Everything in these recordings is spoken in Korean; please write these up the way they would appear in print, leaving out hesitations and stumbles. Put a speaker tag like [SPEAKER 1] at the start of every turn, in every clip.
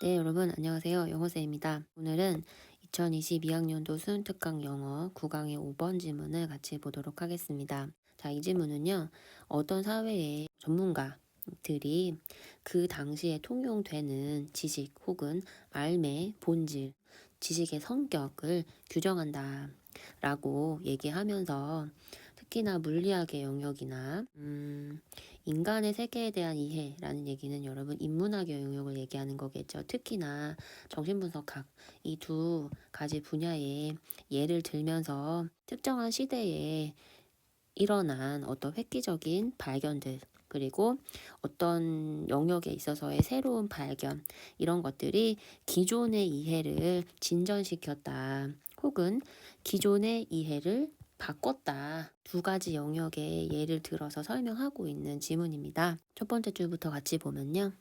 [SPEAKER 1] 네, 여러분 안녕하세요. 영어쌤입니다. 오늘은 2022학년도 수능특강 영어 9강의 5번 지문을 같이 보도록 하겠습니다. 자, 이 지문은요. 어떤 사회의 전문가들이 그 당시에 통용되는 지식 혹은 말의 본질, 지식의 성격을 규정한다 라고 얘기하면서 특히나 물리학의 영역이나 인간의 세계에 대한 이해라는 얘기는 여러분 인문학의 영역을 얘기하는 거겠죠. 특히나 정신분석학 이 두 가지 분야의 예를 들면서 특정한 시대에 일어난 어떤 획기적인 발견들 그리고 어떤 영역에 있어서의 새로운 발견 이런 것들이 기존의 이해를 진전시켰다 혹은 기존의 이해를 바꿨다. 두 가지 영역의 예를 들어서 설명하고 있는 지문입니다. 첫 번째 줄부터 같이 보면요.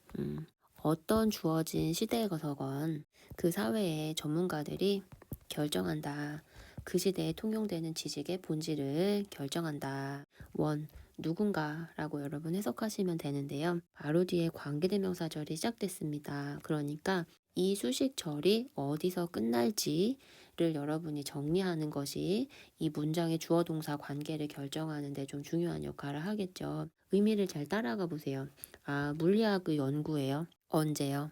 [SPEAKER 1] 어떤 주어진 시대에서건 그 사회의 전문가들이 결정한다. 그 시대에 통용되는 지식의 본질을 결정한다. 원, 누군가라고 여러분 해석하시면 되는데요. 바로 뒤에 관계대명사절이 시작됐습니다. 그러니까 이 수식절이 어디서 끝날지를 여러분이 정리하는 것이 이 문장의 주어 동사 관계를 결정하는 데 좀 중요한 역할을 하겠죠. 의미를 잘 따라가 보세요. 물리학의 연구예요. 언제요?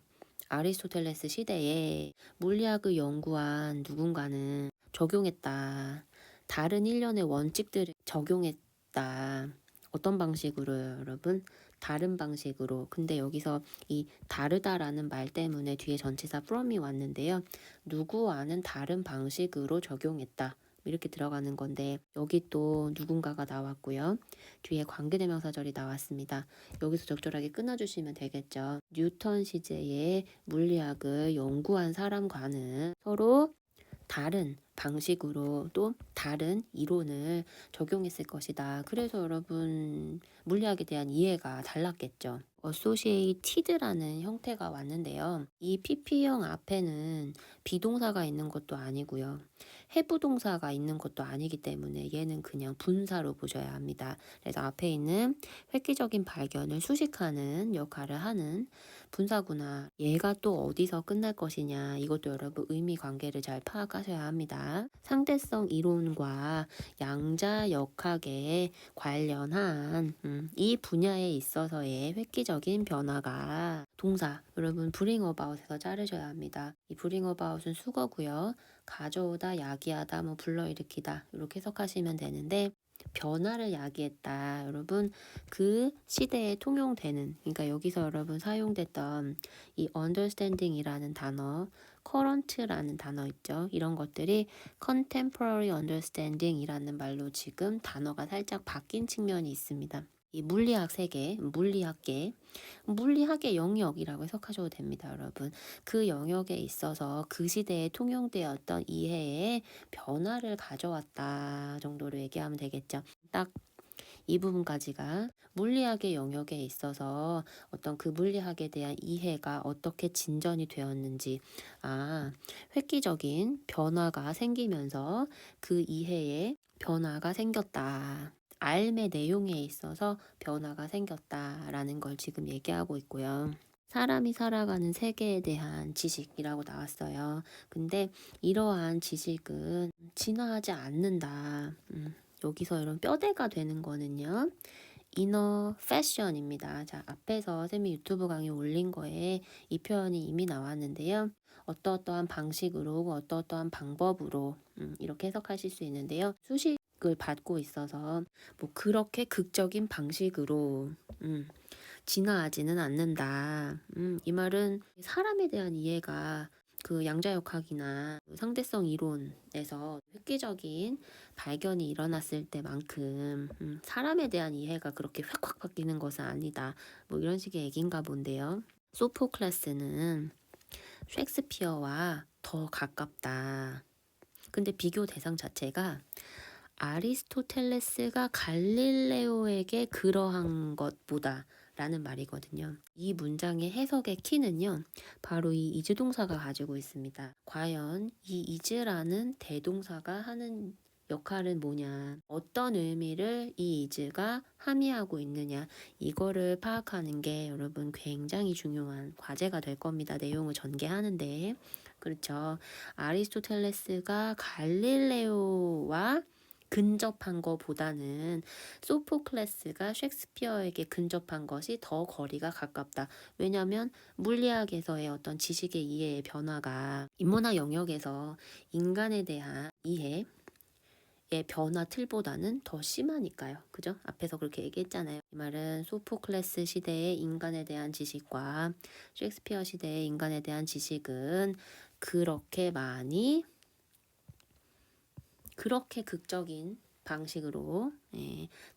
[SPEAKER 1] 아리스토텔레스 시대에 물리학을 연구한 누군가는 적용했다. 다른 일련의 원칙들을 적용했다. 어떤 방식으로요, 여러분? 다른 방식으로. 근데 여기서 이 다르다라는 말 때문에 뒤에 전치사 from이 왔는데요. 누구와는 다른 방식으로 적용했다. 이렇게 들어가는 건데 여기 또 누군가가 나왔고요. 뒤에 관계대명사절이 나왔습니다. 여기서 적절하게 끊어주시면 되겠죠. 뉴턴 시제의 물리학을 연구한 사람과는 서로 다른 방식으로 또 다른 이론을 적용했을 것이다. 그래서 여러분 물리학에 대한 이해가 달랐겠죠. associated라는 형태가 왔는데요. 이 PP형 앞에는 비동사가 있는 것도 아니고요. 해부동사가 있는 것도 아니기 때문에 얘는 그냥 분사로 보셔야 합니다. 그래서 앞에 있는 획기적인 발견을 수식하는 역할을 하는 분사구나. 얘가 또 어디서 끝날 것이냐. 이것도 여러분 의미 관계를 잘 파악하셔야 합니다. 상대성 이론과 양자역학에 관련한 이 분야에 있어서의 획기적인 변화가 동사 여러분 bring about에서 자르셔야 합니다. 이 bring about은 수거고요. 가져오다, 야기하다, 뭐 불러일으키다 이렇게 해석하시면 되는데 변화를 야기했다. 여러분 그 시대에 통용되는 그러니까 여기서 여러분 사용됐던 이 understanding이라는 단어 current라는 단어 있죠. 이런 것들이 contemporary understanding이라는 말로 지금 단어가 살짝 바뀐 측면이 있습니다. 이 물리학 세계, 물리학의 영역이라고 해석하셔도 됩니다, 여러분. 그 영역에 있어서 그 시대에 통용되었던 이해에 변화를 가져왔다 정도로 얘기하면 되겠죠. 딱 이 부분까지가 물리학의 영역에 있어서 어떤 그 물리학에 대한 이해가 어떻게 진전이 되었는지, 획기적인 변화가 생기면서 그 이해에 변화가 생겼다. 삶의 내용에 있어서 변화가 생겼다라는 걸 지금 얘기하고 있고요. 사람이 살아가는 세계에 대한 지식이라고 나왔어요. 근데 이러한 지식은 진화하지 않는다. 여기서 이런 뼈대가 되는 거는요. 이너 패션입니다. 자, 앞에서 쌤이 유튜브 강의 올린 거에 이 표현이 이미 나왔는데요. 어떠어떠한 방식으로, 어떠어떠한 방법으로 이렇게 해석하실 수 있는데요. 수식을 받고 있어서 뭐 그렇게 극적인 방식으로 진화하지는 않는다. 이 말은 사람에 대한 이해가 그 양자역학이나 상대성 이론에서 획기적인 발견이 일어났을 때만큼 사람에 대한 이해가 그렇게 확확 바뀌는 것은 아니다. 뭐 이런 식의 얘기인가 본데요. 소포클레스는 셰익스피어와 더 가깝다. 근데 비교 대상 자체가 아리스토텔레스가 갈릴레오에게 그러한 것보다 라는 말이거든요. 이 문장의 해석의 키는요. 바로 이 이즈동사가 가지고 있습니다. 과연 이 is라는 대동사가 하는 역할은 뭐냐, 어떤 의미를 이 is가 함의하고 있느냐, 이거를 파악하는 게 여러분 굉장히 중요한 과제가 될 겁니다. 내용을 전개하는데. 그렇죠. 아리스토텔레스가 갈릴레오와 근접한 것보다는 소포클레스가 셰익스피어에게 근접한 것이 더 거리가 가깝다. 왜냐하면 물리학에서의 어떤 지식의 이해의 변화가 인문학 영역에서 인간에 대한 이해의 변화 틀보다는 더 심하니까요. 그죠? 앞에서 그렇게 얘기했잖아요. 이 말은 소포클레스 시대의 인간에 대한 지식과 셰익스피어 시대의 인간에 대한 지식은 그렇게 극적인 방식으로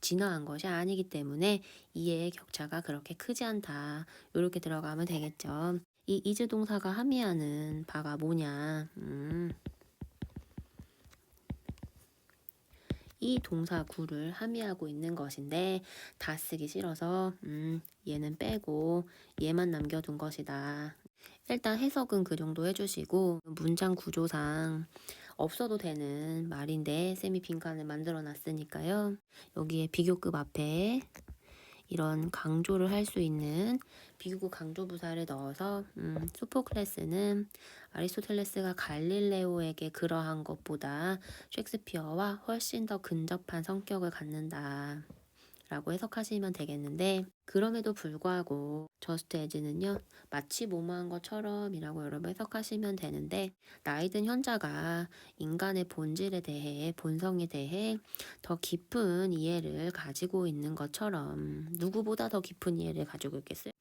[SPEAKER 1] 진화한 것이 아니기 때문에 이해의 격차가 그렇게 크지 않다. 이렇게 들어가면 되겠죠. 이 is 동사가 함의하는 바가 뭐냐? 이 동사 구를 함의하고 있는 것인데 다 쓰기 싫어서 얘는 빼고 얘만 남겨둔 것이다. 일단 해석은 그 정도 해주시고 문장 구조상 없어도 되는 말인데 쌤이 빈칸을 만들어 놨으니까요. 여기에 비교급 앞에 이런 강조를 할 수 있는 비교급 강조 부사를 넣어서 소포클레스는 아리스토텔레스가 갈릴레오에게 그러한 것보다 셰익스피어와 훨씬 더 근접한 성격을 갖는다 라고 해석하시면 되겠는데, 그럼에도 불구하고 저스트 에즈는요 마치 뭐뭐한 것처럼 이라고 여러분 해석하시면 되는데, 나이든 현자가 인간의 본질에 대해, 본성에 대해 더 깊은 이해를 가지고 있는 것처럼, 누구보다 더 깊은 이해를 가지고 있겠어요?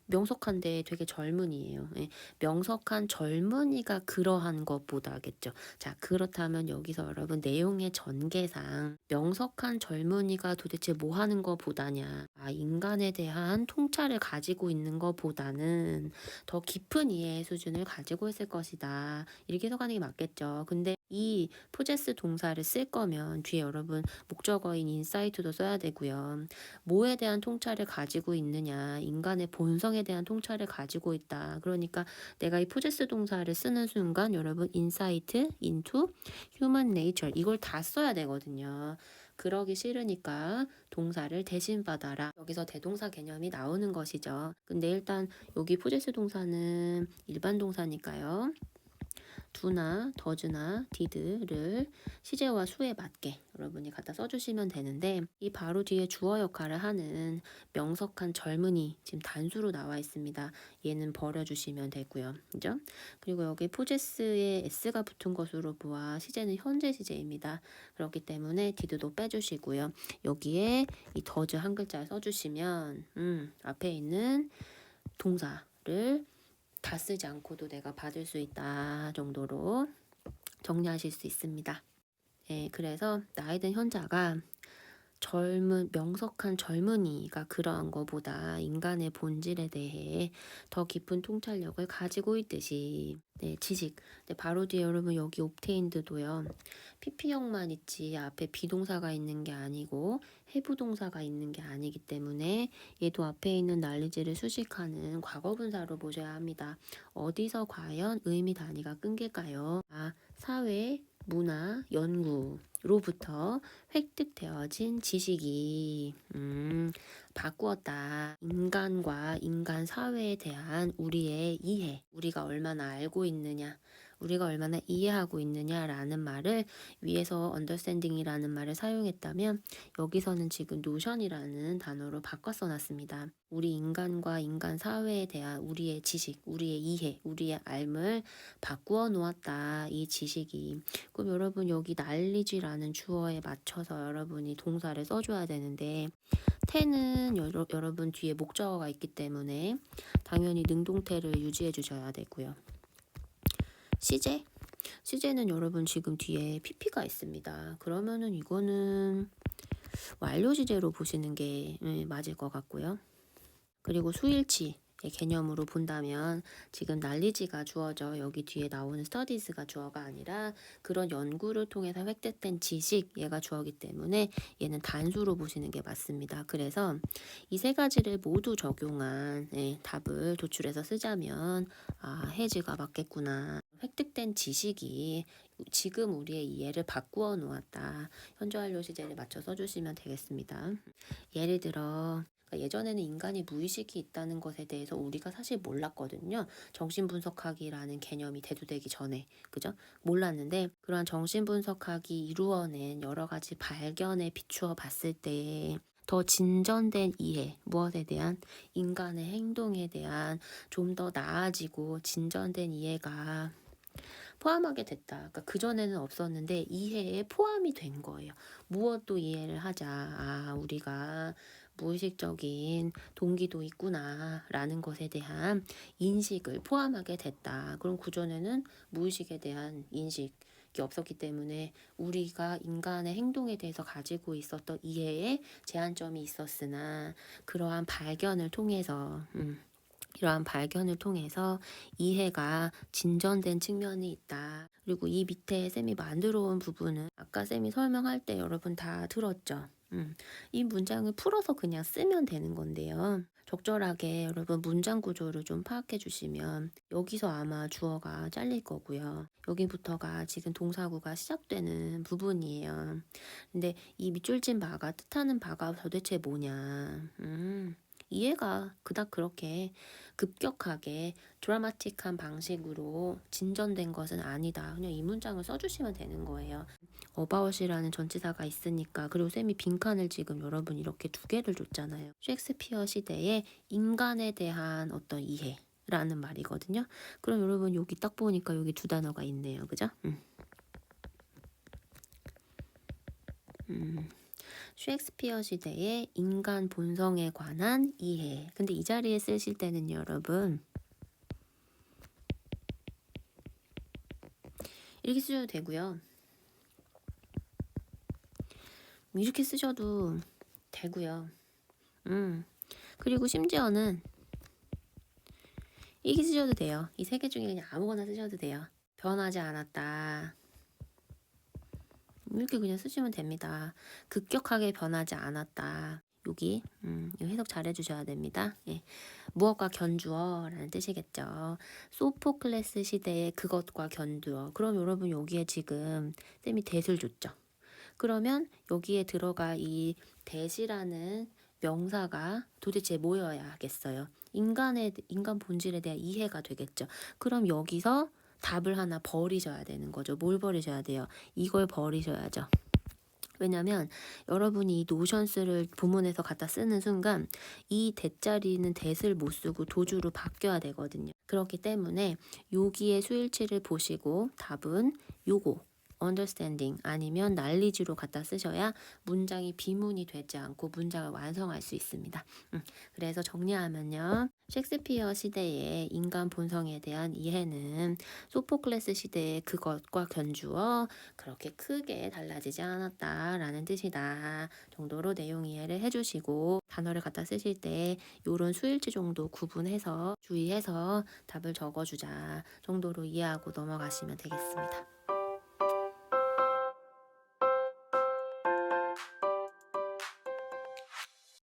[SPEAKER 1] 명석한데 되게 젊은이에요. 예, 명석한 젊은이가 그러한 것보다겠죠. 자, 그렇다면 여기서 여러분 내용의 전개상 명석한 젊은이가 도대체 뭐 하는 것보다냐, 인간에 대한 통찰을 가지고 있는 것보다는 더 깊은 이해의 수준을 가지고 있을 것이다. 이렇게 해석하는 게 맞겠죠. 근데 이 포제스 동사를 쓸 거면 뒤에 여러분 목적어인 인사이트도 써야 되고요. 뭐에 대한 통찰을 가지고 있느냐, 인간의 본성에 대한 통찰을 가지고 있다. 그러니까 내가 이 포제스 동사를 쓰는 순간 여러분 인사이트, 인투, 휴먼 네이처 이걸 다 써야 되거든요. 그러기 싫으니까 동사를 대신 받아라. 여기서 대동사 개념이 나오는 것이죠. 근데 일단 여기 포제스 동사는 일반 동사니까요. do나 does나 did를 시제와 수에 맞게 여러분이 갖다 써주시면 되는데, 이 바로 뒤에 주어 역할을 하는 명석한 젊은이 지금 단수로 나와 있습니다. 얘는 버려주시면 되고요. 그죠? 그리고 여기 포제스에 s가 붙은 것으로 보아 시제는 현재 시제입니다. 그렇기 때문에 did도 빼주시고요. 여기에 이 does 한 글자 써주시면 앞에 있는 동사를 다 쓰지 않고도 내가 받을 수 있다 정도로 정리하실 수 있습니다. 그래서 나이든 현자가 명석한 젊은이가 그러한 것보다 인간의 본질에 대해 더 깊은 통찰력을 가지고 있듯이, 지식. 바로 뒤에 여러분 여기 옵테인드도요. PP형만 있지 앞에 비동사가 있는 게 아니고 해부동사가 있는 게 아니기 때문에 얘도 앞에 있는 난리지를 수식하는 과거분사로 보셔야 합니다. 어디서 과연 의미 단위가 끊길까요? 사회, 문화, 연구로부터 획득되어진 지식이 바꾸었다. 인간과 인간 사회에 대한 우리의 이해, 우리가 얼마나 알고 있느냐, 우리가 얼마나 이해하고 있느냐라는 말을 위에서 understanding이라는 말을 사용했다면 여기서는 지금 notion이라는 단어로 바꿔 써놨습니다. 우리 인간과 인간 사회에 대한 우리의 지식, 우리의 이해, 우리의 알을 바꾸어 놓았다. 이 지식이. 그럼 여러분 여기 knowledge라는 주어에 맞춰서 여러분이 동사를 써줘야 되는데, 태는 여러분 뒤에 목적어가 있기 때문에 당연히 능동태를 유지해 주셔야 되고요. 시제는 여러분 지금 뒤에 pp가 있습니다. 그러면은 이거는 완료 시제로 보시는 게 맞을 것 같고요. 그리고 수일치의 개념으로 본다면 지금 knowledge가 주어져 여기 뒤에 나오는 studies가 주어가 아니라 그런 연구를 통해서 획득된 지식, 얘가 주어기 때문에 얘는 단수로 보시는 게 맞습니다. 그래서 이 세 가지를 모두 적용한 답을 도출해서 쓰자면 해지가 맞겠구나. 획득된 지식이 지금 우리의 이해를 바꾸어 놓았다. 현재 완료 시제를 맞춰 써주시면 되겠습니다. 예를 들어 예전에는 인간이 무의식이 있다는 것에 대해서 우리가 사실 몰랐거든요. 정신분석학이라는 개념이 대두되기 전에. 그죠? 몰랐는데 그러한 정신분석학이 이루어낸 여러 가지 발견에 비추어 봤을 때 더 진전된 이해, 무엇에 대한 인간의 행동에 대한 좀 더 나아지고 진전된 이해가 포함하게 됐다. 그러니까 그전에는 없었는데 이해에 포함이 된 거예요. 무엇도 이해를 하자. 아, 우리가 무의식적인 동기도 있구나라는 것에 대한 인식을 포함하게 됐다. 그럼 그전에는 무의식에 대한 인식이 없었기 때문에 우리가 인간의 행동에 대해서 가지고 있었던 이해에 제한점이 있었으나 그러한 발견을 통해서 이러한 발견을 통해서 이해가 진전된 측면이 있다. 그리고 이 밑에 쌤이 만들어 온 부분은 아까 쌤이 설명할 때 여러분 다 들었죠? 이 문장을 풀어서 그냥 쓰면 되는 건데요. 적절하게 여러분 문장 구조를 좀 파악해 주시면 여기서 아마 주어가 잘릴 거고요. 여기부터가 지금 동사구가 시작되는 부분이에요. 근데 이 밑줄진 바가 뜻하는 바가 도대체 뭐냐? 이해가 그닥 그렇게 급격하게 드라마틱한 방식으로 진전된 것은 아니다. 그냥 이 문장을 써주시면 되는 거예요. about이라는 전치사가 있으니까. 그리고 쌤이 빈칸을 지금 여러분 이렇게 두 개를 줬잖아요. 셰익스피어 시대의 인간에 대한 어떤 이해라는 말이거든요. 그럼 여러분 여기 딱 보니까 여기 두 단어가 있네요. 그죠? 셰익스피어 시대의 인간 본성에 관한 이해. 근데 이 자리에 쓰실 때는 여러분 이렇게 쓰셔도 되고요. 이렇게 쓰셔도 되고요. 그리고 심지어는 이렇게 쓰셔도 돼요. 이 세 개 중에 그냥 아무거나 쓰셔도 돼요. 변하지 않았다. 이렇게 그냥 쓰시면 됩니다. 급격하게 변하지 않았다. 여기 해석 잘 해주셔야 됩니다. 예. 무엇과 견주어라는 뜻이겠죠. 소포클레스 시대의 그것과 견주어. 그럼 여러분 여기에 지금 쌤이 대을 줬죠. 그러면 여기에 들어가 이 대시라는 명사가 도대체 뭐여야 하겠어요? 인간 본질에 대한 이해가 되겠죠. 그럼 여기서 답을 하나 버리셔야 되는 거죠. 뭘 버리셔야 돼요? 이걸 버리셔야죠. 왜냐면 여러분이 이 노션스를 본문에서 갖다 쓰는 순간 이 대자리는 대를 못 쓰고 도주로 바뀌어야 되거든요. 그렇기 때문에 여기에 수일치를 보시고 답은 요거 understanding 아니면 knowledge로 갖다 쓰셔야 문장이 비문이 되지 않고 문장을 완성할 수 있습니다. 그래서 정리하면요. 셰익스피어 시대의 인간 본성에 대한 이해는 소포클레스 시대의 그것과 견주어 그렇게 크게 달라지지 않았다라는 뜻이다 정도로 내용 이해를 해주시고 단어를 갖다 쓰실 때 요런 수일치 정도 구분해서 주의해서 답을 적어주자 정도로 이해하고 넘어가시면 되겠습니다.